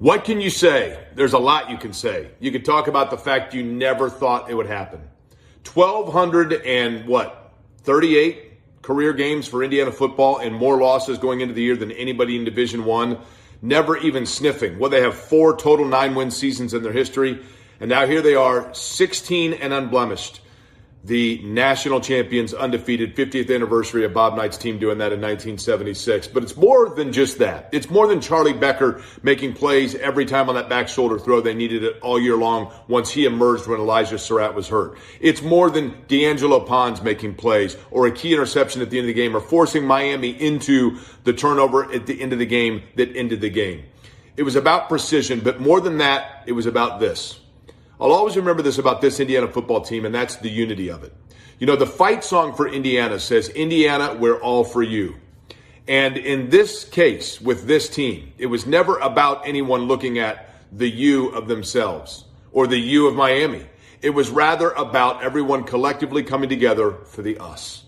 What can you say? There's a lot you can say. You could talk about the fact you never thought it would happen. 1,238 career games for Indiana football and more losses going into the year than anybody in Division I. Never even sniffing. Well, they have 4 total 9-win seasons in their history. And now here they are, 16 and unblemished. The national champions, undefeated, 50th anniversary of Bob Knight's team doing that in 1976. But it's more than just that. It's more than Charlie Becker making plays every time on that back shoulder throw. They needed it all year long once he emerged when Elijah Surratt was hurt. It's more than D'Angelo Pons making plays or a key interception at the end of the game or forcing Miami into the turnover at the end of the game that ended the game. It was about precision, but more than that, it was about this. I'll always remember this about this Indiana football team, and that's the unity of it. You know, the fight song for Indiana says, Indiana, we're all for you. And in this case, with this team, it was never about anyone looking at the you of themselves or the you of Miami. It was rather about everyone collectively coming together for the us.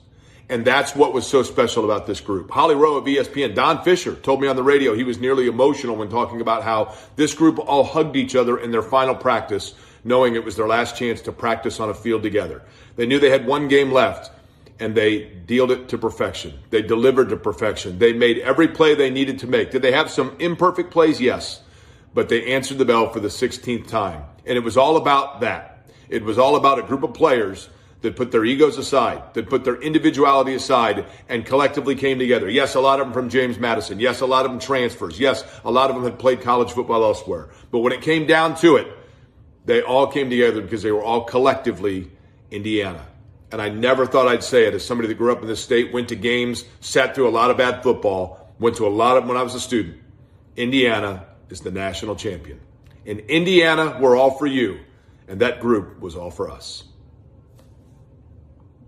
And that's what was so special about this group. Holly Rowe of ESPN, Don Fisher, told me on the radio he was nearly emotional when talking about how this group all hugged each other in their final practice, knowing it was their last chance to practice on a field together. They knew they had one game left, and they dealed it to perfection. They delivered to perfection. They made every play they needed to make. Did they have some imperfect plays? Yes. But they answered the bell for the 16th time. And it was all about that. It was all about a group of players that put their egos aside, that put their individuality aside, and collectively came together. Yes, a lot of them from James Madison. Yes, a lot of them transfers. Yes, a lot of them had played college football elsewhere. But when it came down to it, they all came together because they were all collectively Indiana. And I never thought I'd say it as somebody that grew up in this state, went to games, sat through a lot of bad football, went to a lot of them when I was a student. Indiana is the national champion. In Indiana, we're all for you. And that group was all for us.